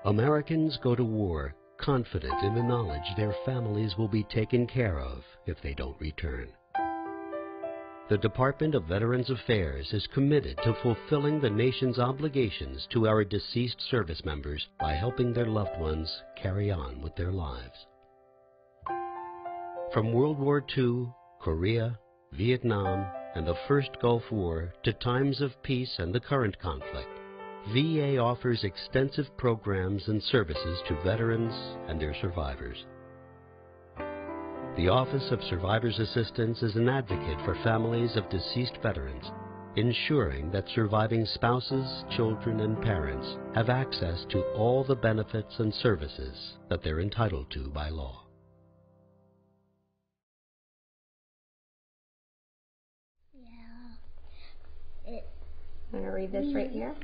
Americans go to war confident in the knowledge their families will be taken care of if they don't return. The Department of Veterans Affairs is committed to fulfilling the nation's obligations to our deceased service members by helping their loved ones carry on with their lives. From World War II, Korea, Vietnam, and the First Gulf War to times of peace and the current conflict, VA offers extensive programs and services to veterans and their survivors. The Office of Survivors Assistance is an advocate for families of deceased veterans, ensuring that surviving spouses, children, and parents have access to all the benefits and services that they're entitled to by law. I'm going to read this right here.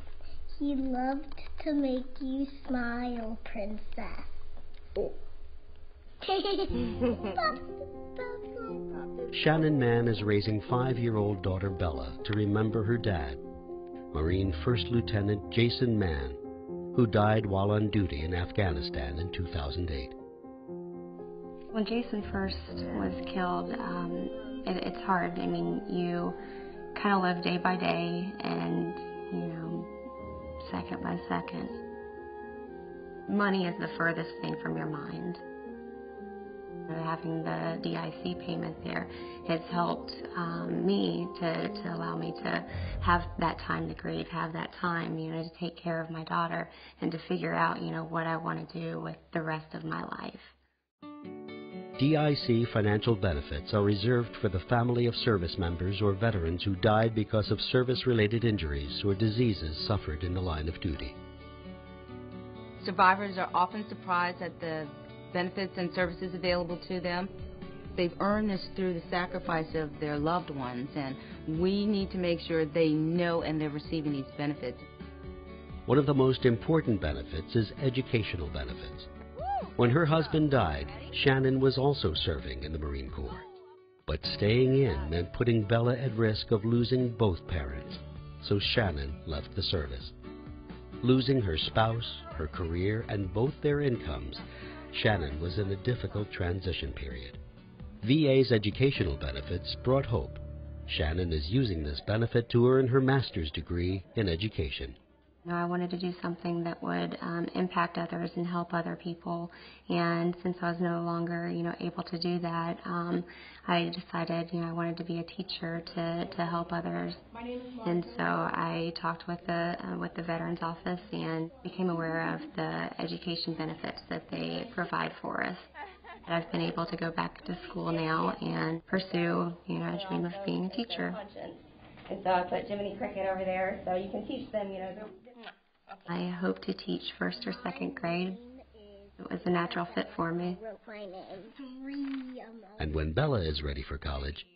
He loved to make you smile, Princess. Oh. Shannon Mann is raising 5-year-old daughter Bella to remember her dad, Marine First Lieutenant Jason Mann, who died while on duty in Afghanistan in 2008. When Jason first was killed, it's hard. I mean, you kind of live day by day and, second by second. Money is the furthest thing from your mind. Having the DIC payment there has helped me to allow me to have that time to grieve, have that time, to take care of my daughter and to figure out, what I want to do with the rest of my life. DIC financial benefits are reserved for the family of service members or veterans who died because of service-related injuries or diseases suffered in the line of duty. Survivors are often surprised at the benefits and services available to them. They've earned this through the sacrifice of their loved ones, and we need to make sure they know and they're receiving these benefits. One of the most important benefits is educational benefits. When her husband died, Shannon was also serving in the Marine Corps. But staying in meant putting Bella at risk of losing both parents, so Shannon left the service. Losing her spouse, her career, and both their incomes, Shannon was in a difficult transition period. VA's educational benefits brought hope. Shannon is using this benefit to earn her master's degree in education. I wanted to do something that would impact others and help other people, and since I was no longer, able to do that, I decided, I wanted to be a teacher to help others. And so I talked with the Veterans Office and became aware of the education benefits that they provide for us. I've been able to go back to school now and pursue, a dream of being a teacher. And so I put Jiminy Cricket over there so you can teach them, I hope to teach 1st or 2nd grade. It was a natural fit for me. And when Bella is ready for college,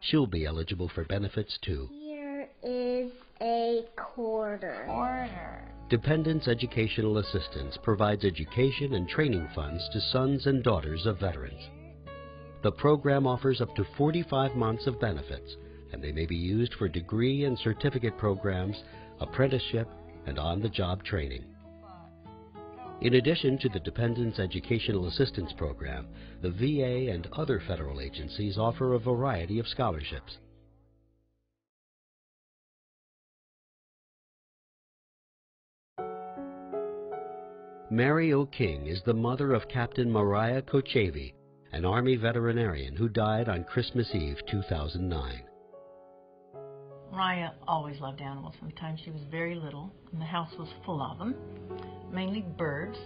she'll be eligible for benefits too. Here is a quarter. Dependents Educational Assistance provides education and training funds to sons and daughters of veterans. The program offers up to 45 months of benefits, and they may be used for degree and certificate programs, apprenticeship, and on-the-job training. In addition to the Dependents Educational Assistance Program, the VA and other federal agencies offer a variety of scholarships. Mary O'King is the mother of Captain Mariah Kochavi, an Army veterinarian who died on Christmas Eve 2009. Mariah always loved animals. From the time she was very little, and the house was full of them, mainly birds.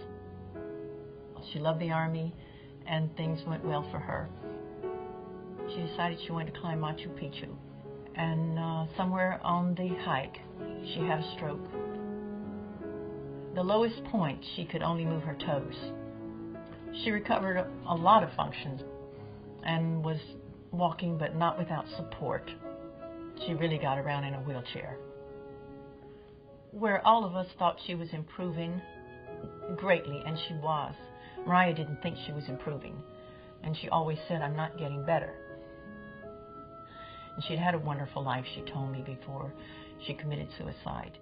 She loved the Army, and things went well for her. She decided she wanted to climb Machu Picchu, and somewhere on the hike, she had a stroke. The lowest point, she could only move her toes. She recovered a lot of functions and was walking, but not without support. She really got around in a wheelchair. Where all of us thought she was improving greatly, and she was, Mariah didn't think she was improving. And she always said, "I'm not getting better." And she'd had a wonderful life, she told me, before she committed suicide.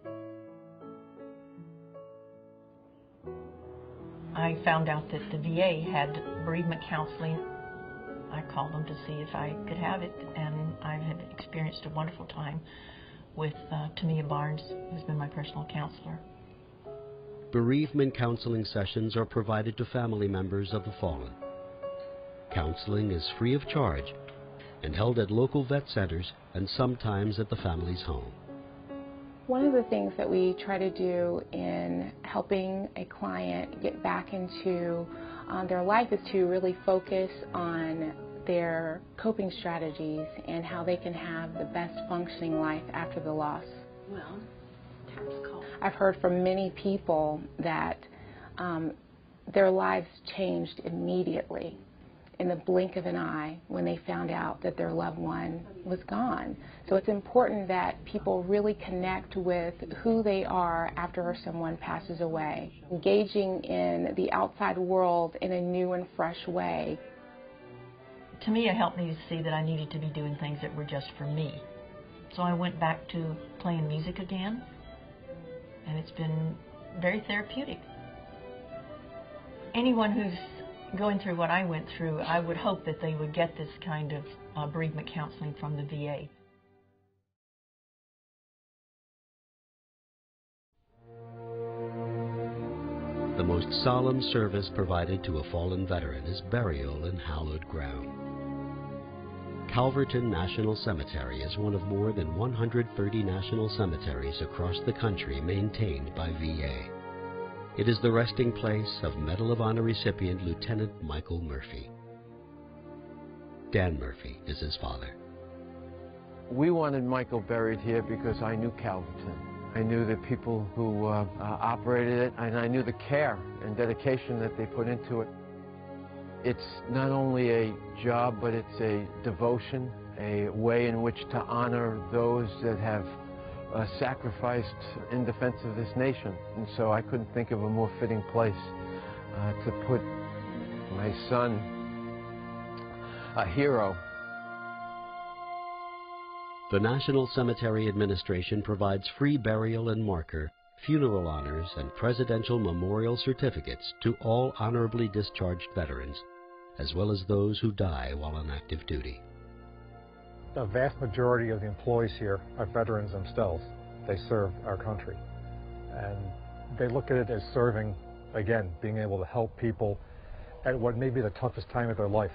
I found out that the VA had bereavement counseling. I called them to see if I could have it, and I have experienced a wonderful time with Tamia Barnes, who's been my personal counselor. Bereavement counseling sessions are provided to family members of the fallen. Counseling is free of charge and held at local vet centers and sometimes at the family's home. One of the things that we try to do in helping a client get back into their life is to really focus on their coping strategies and how they can have the best functioning life after the loss. Well, tax call. I've heard from many people that their lives changed immediately in the blink of an eye when they found out that their loved one was gone. So it's important that people really connect with who they are after someone passes away, engaging in the outside world in a new and fresh way. Tamia helped me to see that I needed to be doing things that were just for me. So I went back to playing music again, and it's been very therapeutic. Anyone who's going through what I went through, I would hope that they would get this kind of bereavement counseling from the VA. The most solemn service provided to a fallen veteran is burial in hallowed ground. Calverton National Cemetery is one of more than 130 national cemeteries across the country maintained by VA. It is the resting place of Medal of Honor recipient Lieutenant Michael Murphy. Dan Murphy is his father. We wanted Michael buried here because I knew Calverton. I knew the people who operated it, and I knew the care and dedication that they put into it. It's not only a job, but it's a devotion, a way in which to honor those that have sacrificed in defense of this nation. And so I couldn't think of a more fitting place to put my son, a hero. The National Cemetery Administration provides free burial and marker, funeral honors, and presidential memorial certificates to all honorably discharged veterans, as well as those who die while on active duty. The vast majority of the employees here are veterans themselves. They served our country. And they look at it as serving, again, being able to help people at what may be the toughest time of their life.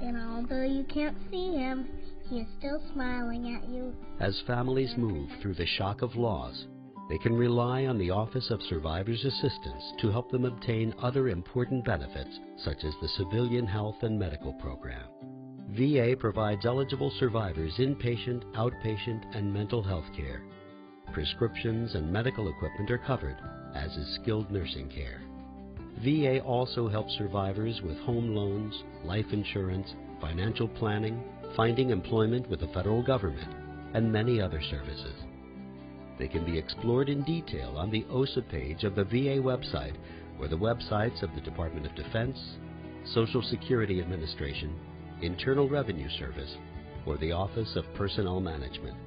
And although you can't see him, he is still smiling at you. As families move through the shock of loss, they can rely on the Office of Survivors Assistance to help them obtain other important benefits, such as the Civilian Health and Medical Program. VA provides eligible survivors inpatient, outpatient, and mental health care. Prescriptions and medical equipment are covered, as is skilled nursing care. VA also helps survivors with home loans, life insurance, financial planning, finding employment with the federal government, and many other services. They can be explored in detail on the OSA page of the VA website or the websites of the Department of Defense, Social Security Administration, Internal Revenue Service, or the Office of Personnel Management.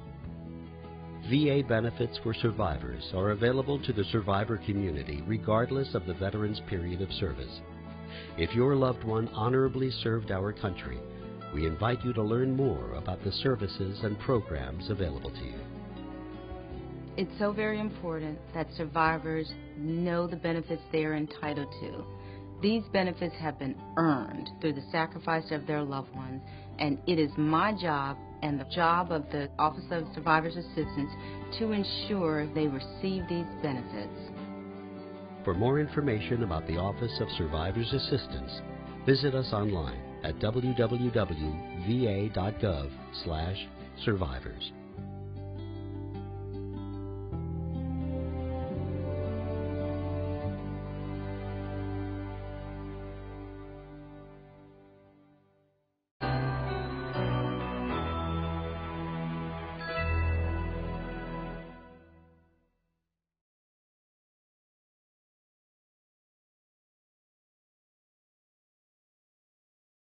VA benefits for survivors are available to the survivor community regardless of the veteran's period of service. If your loved one honorably served our country, we invite you to learn more about the services and programs available to you. It's so very important that survivors know the benefits they are entitled to. These benefits have been earned through the sacrifice of their loved ones, and it is my job and the job of the Office of Survivors Assistance to ensure they receive these benefits. For more information about the Office of Survivors Assistance, visit us online at www.va.gov/survivors.